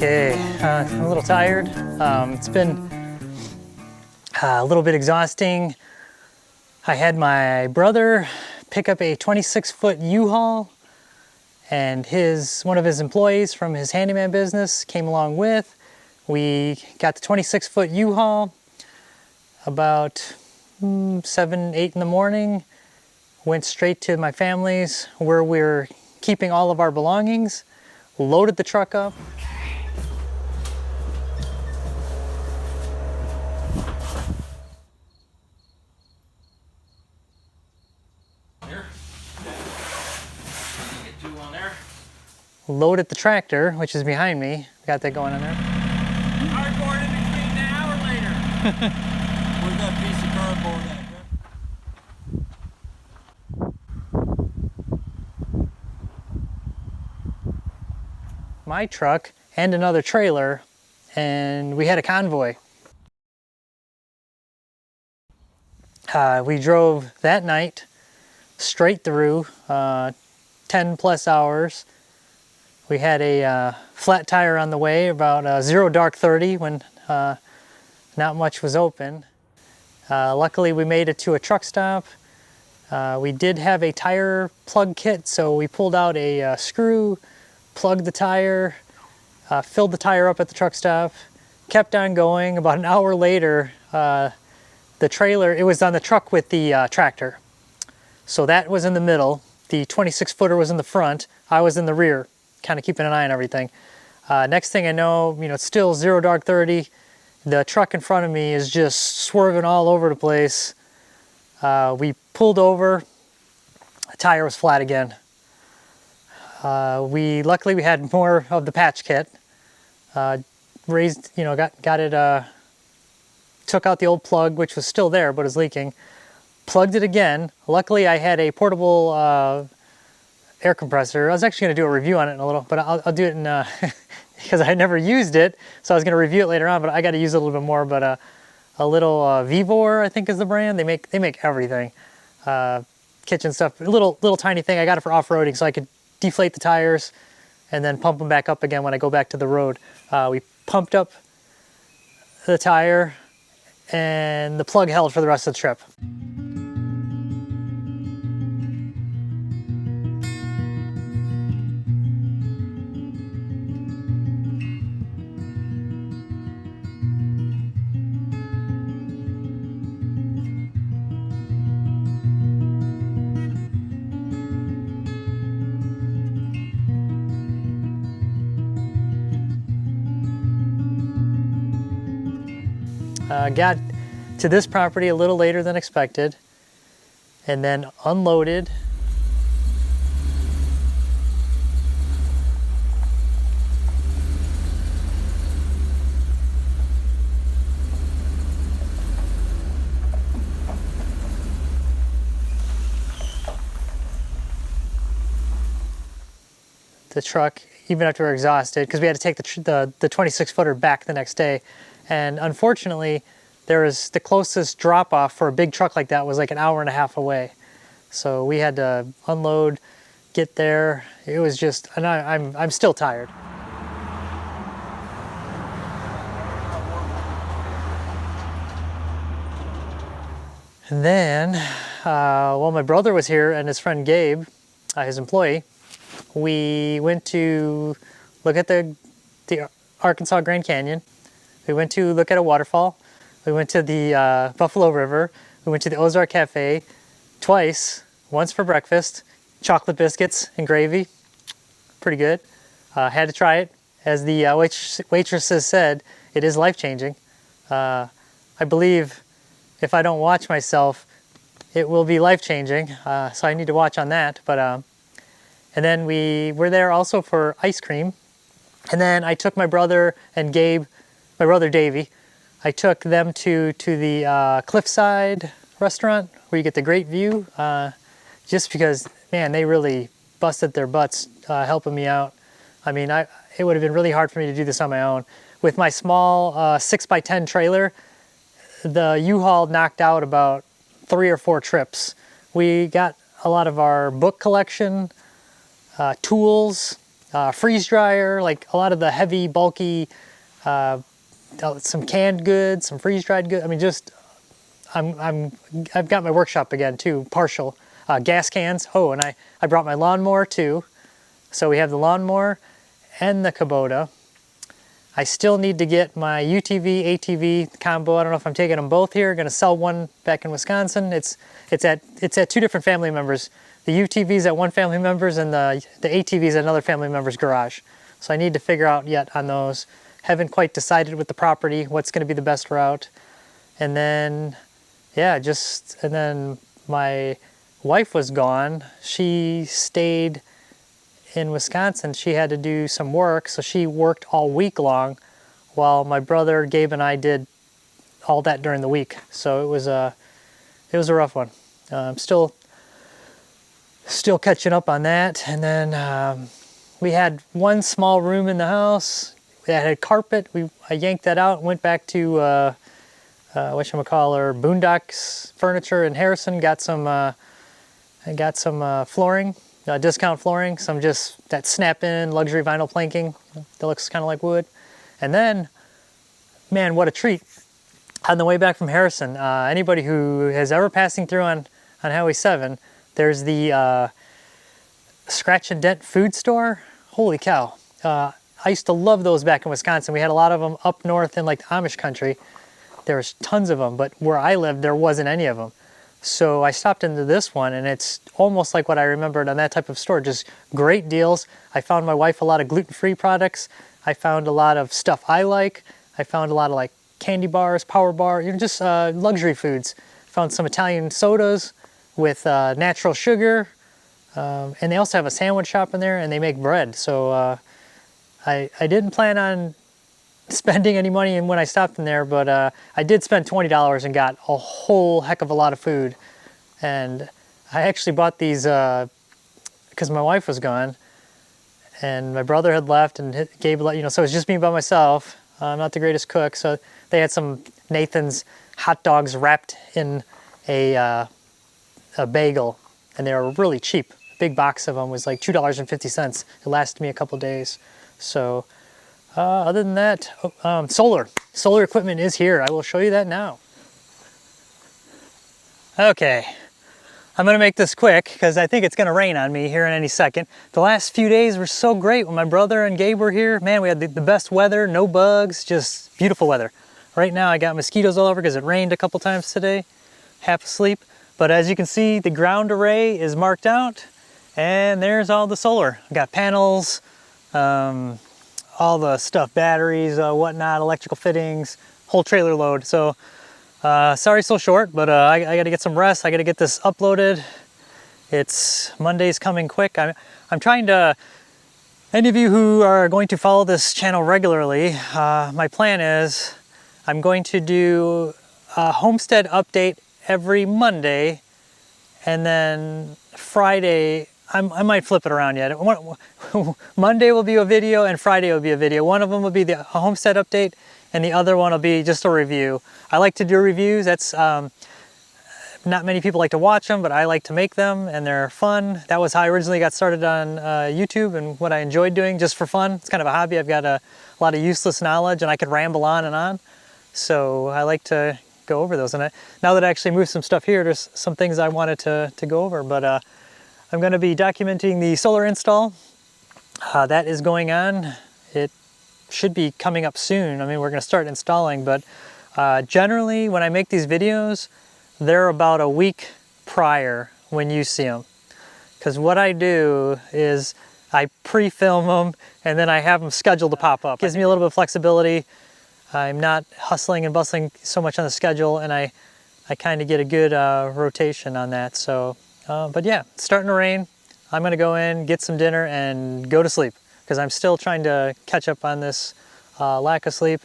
Okay, I'm a little tired. It's been a little bit exhausting. I had my brother pick up a 26-foot U-Haul, and one of his employees from his handyman business came along with. We got the 26-foot U-Haul about 7, 8 in the morning, went straight to my family's where we're keeping all of our belongings, loaded the truck up. Loaded the tractor, which is behind me. Got that going on there. Cardboard in between now or later? Where's that piece of cardboard at? My truck and another trailer, and we had a convoy. We drove that night straight through 10 plus hours. We had a flat tire on the way, about 0 dark 30 when not much was open. Luckily we made it to a truck stop. We did have a tire plug kit, so we pulled out a screw, plugged the tire, filled the tire up at the truck stop, kept on going. About an hour later, the trailer, it was on the truck with the tractor. So that was in the middle. The 26-footer was in the front. I was in the rear, kind of keeping an eye on everything. Next thing I know, it's still 0 dark 30. The truck in front of me is just swerving all over the place. We pulled over. The tire was flat again. Luckily we had more of the patch kit. Got it. Took out the old plug, which was still there but was leaking. Plugged it again. Luckily I had a portable air compressor. I was actually going to do a review on it in a little, but I'll do it in because I never used it, so I was going to review it later on, but I got to use it a little bit more. But a little Vivor, I think is the brand. They make everything, kitchen stuff. A little tiny thing. I got it for off-roading, so I could deflate the tires and then pump them back up again when I go back to the road. We pumped up the tire, and the plug held for the rest of the trip. Got to this property a little later than expected, and then unloaded. The truck, even after we were exhausted, because we had to take the 26-footer back the next day. And unfortunately, the closest drop-off for a big truck like that was like an hour and a half away. So we had to unload, get there. It was just, and I'm still tired. And then, while my brother was here and his friend Gabe, his employee, we went to look at the Arkansas Grand Canyon. We went to look at a waterfall. We went to the Buffalo River. We went to the Ozark Cafe twice, once for breakfast, chocolate biscuits and gravy. Pretty good. Had to try it. As the waitresses said, it is life-changing. I believe if I don't watch myself, it will be life-changing. So I need to watch on that. But and then we were there also for ice cream. And then I took my brother and Gabe, my brother Davie, I took them to the Cliffside restaurant where you get the great view, just because, man, they really busted their butts helping me out. I mean, it would have been really hard for me to do this on my own. With my small 6x10 trailer, the U-Haul knocked out about 3 or 4 trips. We got a lot of our book collection, tools, freeze dryer, like a lot of the heavy, bulky, some canned goods, some freeze dried goods. I mean, just I've got my workshop again too, partial. Gas cans. Oh, and I brought my lawnmower too. So we have the lawnmower and the Kubota. I still need to get my UTV, ATV combo. I don't know if I'm taking them both here. I'm gonna sell one back in Wisconsin. It's at two different family members. The UTV's at one family member's and the ATV's at another family member's garage. So I need to figure out yet on those. Haven't quite decided with the property what's gonna be the best route. And then, yeah, and then my wife was gone. She stayed in Wisconsin. She had to do some work, so she worked all week long while my brother Gabe and I did all that during the week. So it was a rough one. I'm still catching up on that. And then we had one small room in the house that had carpet. I yanked that out and went back to whatchamacallit, Boondocks Furniture in Harrison. I got some flooring, discount flooring, some just that snap-in luxury vinyl planking that looks kind of like wood. And then, man, what a treat. On the way back from Harrison, anybody who has ever passing through on Highway 7, there's the Scratch and Dent food store. Holy cow. I used to love those back in Wisconsin. We had a lot of them up north in like the Amish country. There was tons of them, but where I lived, there wasn't any of them. So I stopped into this one, and it's almost like what I remembered on that type of store, just great deals. I found my wife a lot of gluten-free products. I found a lot of stuff I like. I found a lot of like candy bars, power bar, just luxury foods. Found some Italian sodas with natural sugar, and they also have a sandwich shop in there, and they make bread. So I didn't plan on spending any money when I stopped in there, but I did spend $20 and got a whole heck of a lot of food. And I actually bought these because my wife was gone and my brother had left and Gabe, so it was just me by myself. I'm not the greatest cook, so they had some Nathan's hot dogs wrapped in a bagel, and they were really cheap. A big box of them was like $2.50. It lasted me a couple days. So other than that, solar equipment is here. I will show you that now. Okay, I'm gonna make this quick because I think it's gonna rain on me here in any second. The last few days were so great when my brother and Gabe were here. Man, we had the best weather, no bugs, just beautiful weather. Right now I got mosquitoes all over because it rained a couple times today, half asleep. But as you can see, the ground array is marked out and there's all the solar. I got panels, all the stuff, batteries, whatnot, electrical fittings, whole trailer load. So sorry so short, but I got to get some rest. I got to get this uploaded. It's Monday's coming quick. I'm trying to, any of you who are going to follow this channel regularly, my plan is I'm going to do a homestead update every Monday, and then Friday, I might flip it around yet. Monday will be a video and Friday will be a video. One of them will be the homestead update and the other one will be just a review. I like to do reviews. That's not many people like to watch them, but I like to make them and they're fun. That was how I originally got started on YouTube and what I enjoyed doing just for fun. It's kind of a hobby. I've got a lot of useless knowledge and I could ramble on and on. So I like to go over those. And now that I actually moved some stuff here, there's some things I wanted to go over, but I'm going to be documenting the solar install. That is going on. It should be coming up soon. I mean, we're going to start installing, but generally when I make these videos, they're about a week prior when you see them. Because what I do is I pre-film them and then I have them scheduled to pop up. It gives me a little bit of flexibility. I'm not hustling and bustling so much on the schedule, and I kind of get a good rotation on that. So. But yeah, it's starting to rain. I'm gonna go in, get some dinner, and go to sleep because I'm still trying to catch up on this lack of sleep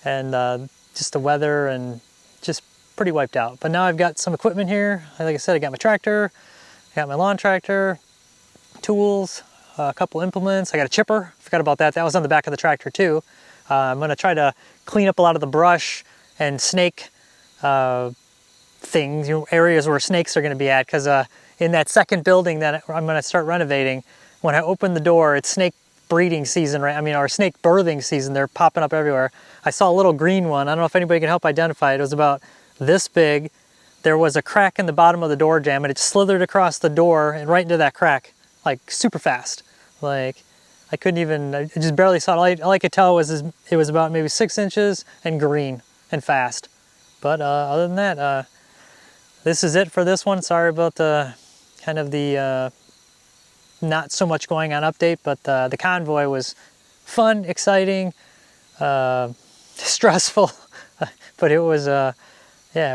and just the weather and just pretty wiped out. But now I've got some equipment here. Like I said, I got my tractor, I got my lawn tractor, tools, a couple implements. I got a chipper. Forgot about that. That was on the back of the tractor too. I'm gonna try to clean up a lot of the brush and snake things, areas where snakes are going to be at, because in that second building that I'm going to start renovating, when I open the door, it's snake breeding season, right? I mean, our snake birthing season. They're popping up everywhere. I saw a little green one. I don't know if anybody can help identify it. It was about this big. There was a crack in the bottom of the door jamb, and it slithered across the door and right into that crack, like super fast. Like I couldn't even, I just barely saw it. All I could tell was it was about maybe 6 inches and green and fast. But other than that, this is it for this one. Sorry about the kind of the not so much going on update, but the convoy was fun, exciting, stressful, but it was yeah,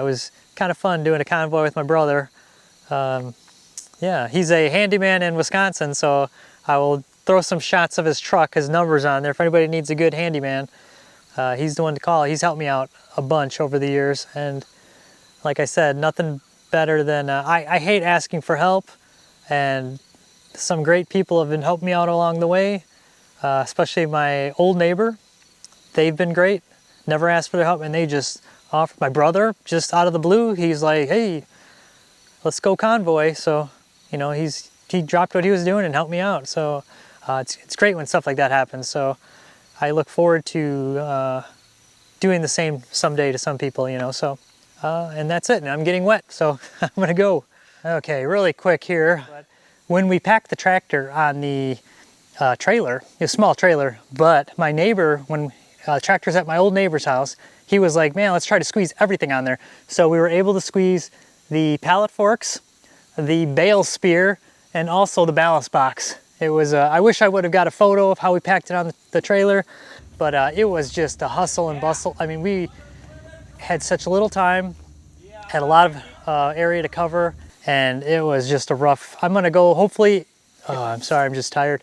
it was kind of fun doing a convoy with my brother. Yeah, he's a handyman in Wisconsin, so I will throw some shots of his truck, his numbers on there. If anybody needs a good handyman, he's the one to call. He's helped me out a bunch over the years, and like I said, nothing better than, I hate asking for help, and some great people have been helping me out along the way, especially my old neighbor. They've been great, never asked for their help, and they just offered. My brother, just out of the blue, he's like, hey, let's go convoy. So, you know, he dropped what he was doing and helped me out. So it's great when stuff like that happens. So I look forward to doing the same someday to some people, you know. So and that's it, and I'm getting wet, so I'm gonna go. Okay, really quick here. When we packed the tractor on the trailer, a small trailer, but my neighbor, when tractor's at my old neighbor's house, he was like, man, let's try to squeeze everything on there. So we were able to squeeze the pallet forks, the bale spear, and also the ballast box. It was, I wish I would have got a photo of how we packed it on the trailer, but it was just a hustle and bustle. I mean, we had such little time, had a lot of area to cover, and it was just a rough. I'm gonna go, hopefully, oh, I'm sorry, I'm just tired.